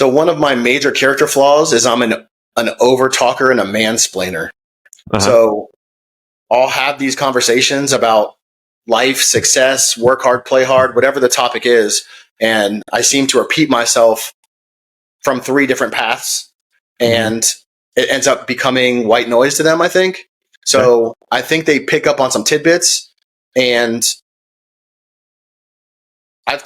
So one of my major character flaws is I'm an over talker and a mansplainer. So I'll have these conversations about life, success, work hard, play hard, whatever the topic is. And I seem to repeat myself from 3 different paths, and it ends up becoming white noise to them, I think. So I think they pick up on some tidbits, and I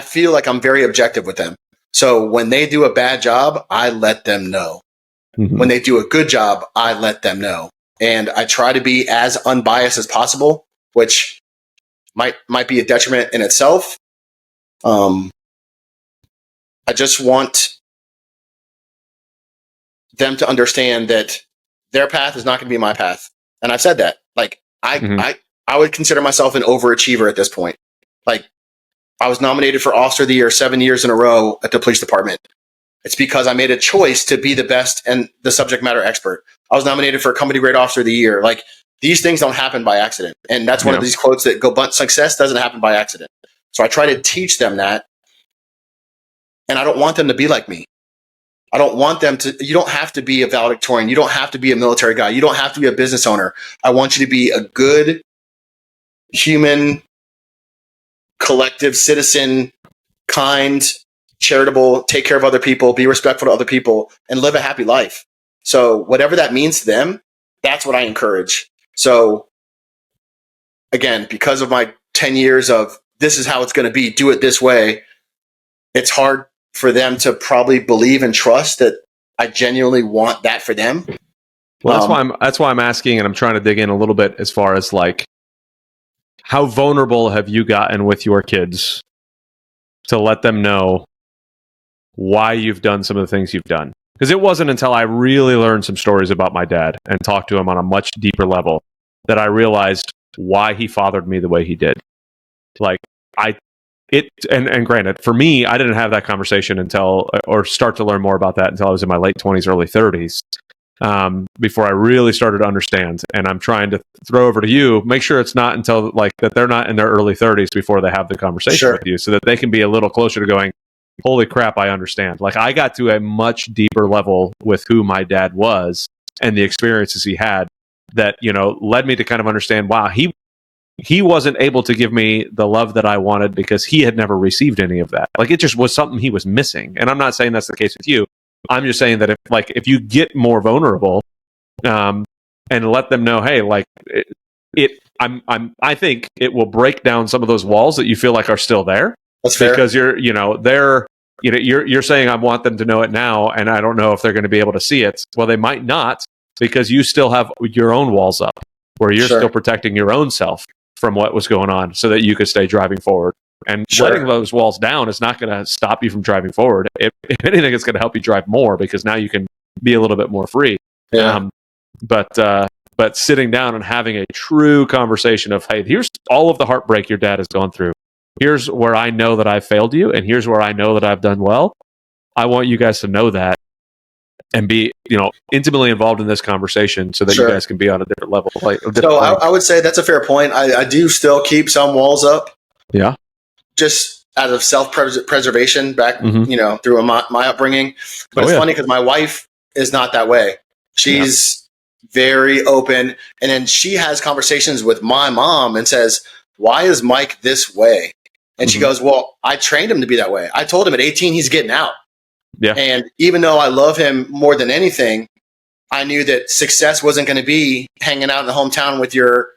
feel like I'm very objective with them. So when they do a bad job, I let them know. When they do a good job, I let them know. And I try to be as unbiased as possible, which might be a detriment in itself. I just want them to understand that their path is not going to be my path. And I've said that. Like, I would consider myself an overachiever at this point. Like, I was nominated for Officer of the Year 7 years in a row at the police department. It's because I made a choice to be the best and the subject matter expert. I was nominated for Company Grade Officer of the Year. Like, these things don't happen by accident. And that's one of these quotes that go, but success doesn't happen by accident. So I try to teach them that. And I don't want them to be like me. I don't want them to, you don't have to be a valedictorian. You don't have to be a military guy. You don't have to be a business owner. I want you to be a good human, collective citizen, kind, charitable, take care of other people, be respectful to other people, and live a happy life. So whatever that means to them, that's what I encourage. So again, because of my 10 years of this is how it's going to be, do it this way, it's hard for them to probably believe and trust that I genuinely want that for them. Well, that's why I'm asking, and I'm trying to dig in a little bit as far as like, how vulnerable have you gotten with your kids to let them know why you've done some of the things you've done? Because it wasn't until I really learned some stories about my dad and talked to him on a much deeper level that I realized why he fathered me the way he did. Like, and granted, for me, I didn't have that conversation until, or start to learn more about that until I was in my late 20s, early 30s, before I really started to understand. And I'm trying to throw over to you, make sure it's not until like that they're not in their early 30s before they have the conversation with you, so that they can be a little closer to going, holy crap, I understand. Like, I got to a much deeper level with who my dad was and the experiences he had that, you know, led me to kind of understand, wow, he wasn't able to give me the love that I wanted because he had never received any of that. Like, it just was something he was missing. And I'm not saying that's the case with you. I'm just saying that if you get more vulnerable, and let them know, hey, like I think it will break down some of those walls that you feel like are still there. That's fair. Because you're saying I want them to know it now, and I don't know if they're going to be able to see it. Well, they might not, because you still have your own walls up where you're still protecting your own self from what was going on so that you could stay driving forward. And letting those walls down is not going to stop you from driving forward. If anything, it's going to help you drive more, because now you can be a little bit more free. Yeah. But sitting down and having a true conversation of, hey, here's all of the heartbreak your dad has gone through. Here's where I know that I've failed you, and here's where I know that I've done well. I want you guys to know that and be, intimately involved in this conversation so that you guys can be on a different level. I would say that's a fair point. I do still keep some walls up. Yeah. Just out of self-preservation back, through my upbringing. But it's funny because my wife is not that way. She's very open. And then she has conversations with my mom and says, why is Mike this way? And she goes, well, I trained him to be that way. I told him at 18, he's getting out. Yeah. And even though I love him more than anything, I knew that success wasn't going to be hanging out in the hometown with your,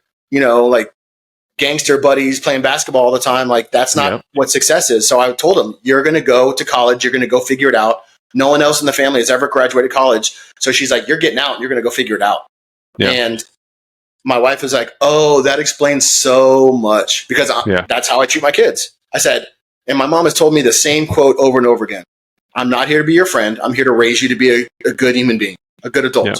gangster buddies playing basketball all the time. Like, that's not what success is. So I told him, you're going to go to college. You're going to go figure it out. No one else in the family has ever graduated college. So she's like, you're getting out and you're going to go figure it out. Yeah. And my wife was like, oh, that explains so much, because that's how I treat my kids. I said, and my mom has told me the same quote over and over again. I'm not here to be your friend. I'm here to raise you to be a good human being, a good adult. Yeah.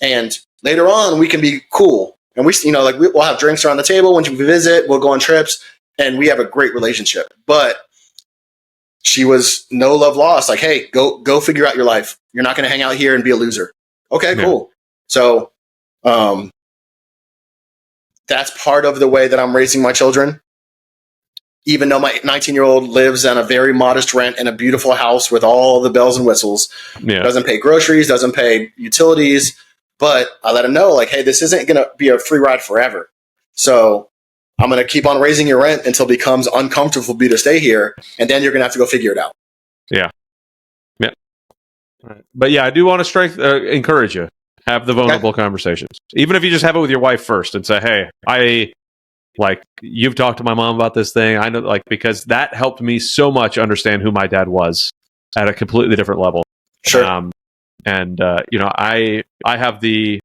And later on, we can be cool. And we'll have drinks around the table when we visit. We'll go on trips, and we have a great relationship. But she was no love lost. Like, hey, go figure out your life. You're not going to hang out here and be a loser. Okay, cool. So, that's part of the way that I'm raising my children. even though my 19-year-old lives on a very modest rent in a beautiful house with all the bells and whistles, doesn't pay groceries, doesn't pay utilities, but I let him know, like, hey, this isn't going to be a free ride forever. So I'm going to keep on raising your rent until it becomes uncomfortable for you to stay here, and then you're going to have to go figure it out. Yeah. Yeah. But yeah, I do want to encourage you. Have the vulnerable conversations. Even if you just have it with your wife first and say, hey, you've talked to my mom about this thing. I know, because that helped me so much understand who my dad was at a completely different level. Sure. I have the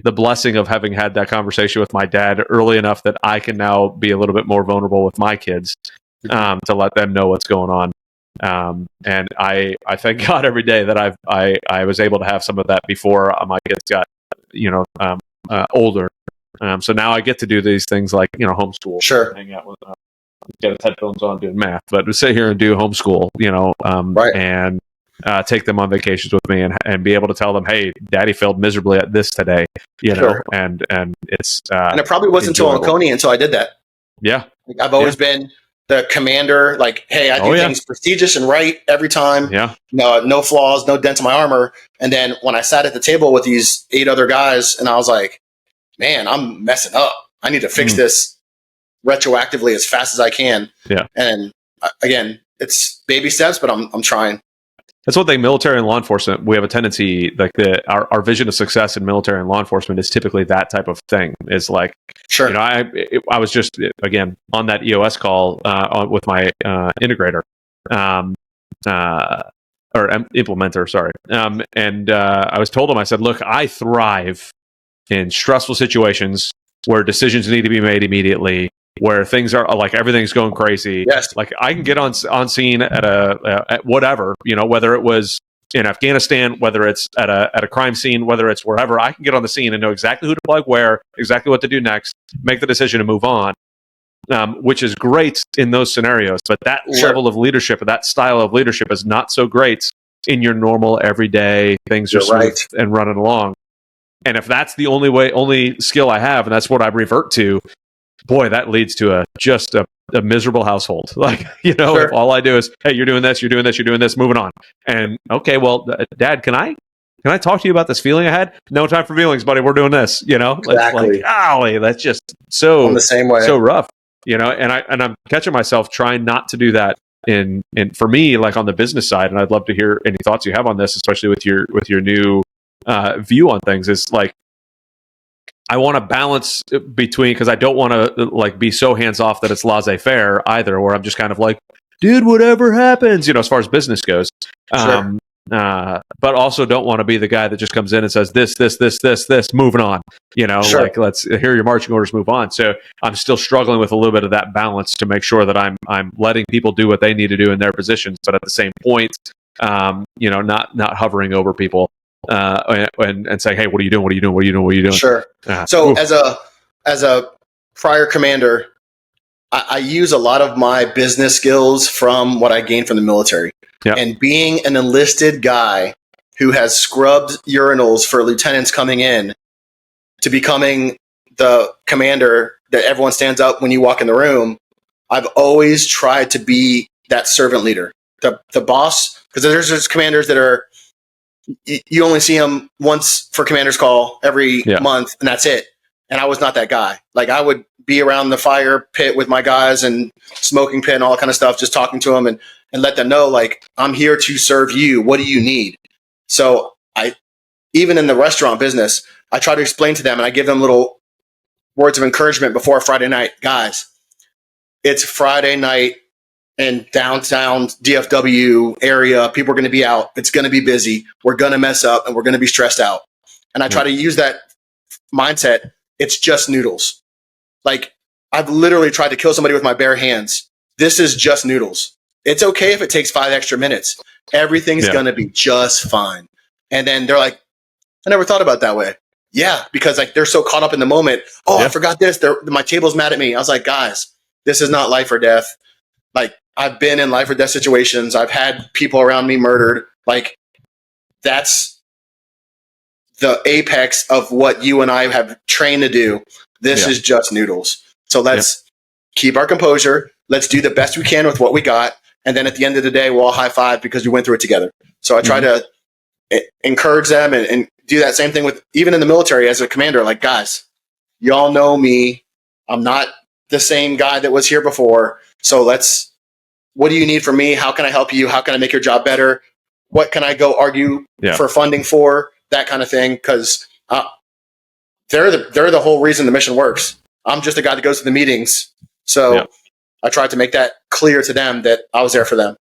blessing of having had that conversation with my dad early enough that I can now be a little bit more vulnerable with my kids, to let them know what's going on. And I thank God every day that I was able to have some of that before my kids got, older. So now I get to do these things like, homeschool, hang out with, get his headphones on doing math, but to sit here and do homeschool, and take them on vacations with me and be able to tell them, hey, daddy failed miserably at this today, and it's, and it probably wasn't until Oconee until I did that. Yeah. I've always been the commander, hey, I do things prestigious and right every time. Yeah. No flaws, no dents in my armor. And then when I sat at the table with these 8 other guys and I was like, man, I'm messing up. I need to fix this retroactively as fast as I can. Yeah. And again, it's baby steps, but I'm trying. That's one thing. Military and law enforcement, we have a tendency, our vision of success in military and law enforcement is typically that type of thing. Is like, sure. I was just again on that EOS call with my integrator, or implementer. Sorry, and I was told him, I said, look, I thrive in stressful situations where decisions need to be made immediately, where things are everything's going crazy. Yes. I can get on scene at whatever, whether it was in Afghanistan, whether it's at a crime scene, whether it's wherever, I can get on the scene and know exactly who to plug where, exactly what to do next, make the decision to move on, which is great in those scenarios. But that level of leadership, that style of leadership is not so great in your normal everyday things are smooth and running along. And if that's the only skill I have, and that's what I revert to, boy, that leads to a miserable household. If all I do is, hey, you're doing this, moving on. And okay, well, Dad, can I talk to you about this feeling I had? No time for feelings, buddy. We're doing this. Exactly. Golly, that's just so I'm the same way. So rough. And I'm catching myself trying not to do that in for me, on the business side. And I'd love to hear any thoughts you have on this, especially with your new view on things. Is I want to balance between, because I don't want to be so hands off that it's laissez-faire either, where I'm just kind of dude, whatever happens, as far as business goes. Sure. But also don't want to be the guy that just comes in and says this, moving on. Sure. Let's hear your marching orders, move on. So I'm still struggling with a little bit of that balance to make sure that I'm letting people do what they need to do in their positions, but at the same point, not hovering over people. And say, hey, what are you doing? Sure. So as a prior commander, I use a lot of my business skills from what I gained from the military. Yep. And being an enlisted guy who has scrubbed urinals for lieutenants coming in to becoming the commander that everyone stands up when you walk in the room, I've always tried to be that servant leader, the boss, because there's commanders that are, you only see them once for commander's call every month, and that's it. And I was not that guy. I would be around the fire pit with my guys and smoking pit and all that kind of stuff, just talking to them and let them know, I'm here to serve you. What do you need? So even in the restaurant business, I try to explain to them, and I give them little words of encouragement before Friday night. Guys, it's Friday night in downtown DFW area. People are going to be out. It's going to be busy. We're going to mess up and we're going to be stressed out. And I try to use that mindset. It's just noodles. I've literally tried to kill somebody with my bare hands. This is just noodles. It's okay if it takes 5 extra minutes. Everything's going to be just fine. And then they're like, I never thought about it that way. Yeah, because they're so caught up in the moment. Oh, I forgot this. My table's mad at me. I was like, guys, this is not life or death. I've been in life or death situations. I've had people around me murdered. That's the apex of what you and I have trained to do. This is just noodles. So let's keep our composure. Let's do the best we can with what we got. And then at the end of the day, we'll all high five because we went through it together. So I try to encourage them and do that same thing with, even in the military as a commander, like, guys, y'all know me. I'm not the same guy that was here before. So what do you need from me? How can I help you? How can I make your job better? What can I go argue for funding for? That kind of thing. Because they're the whole reason the mission works. I'm just a guy that goes to the meetings. So I tried to make that clear to them that I was there for them.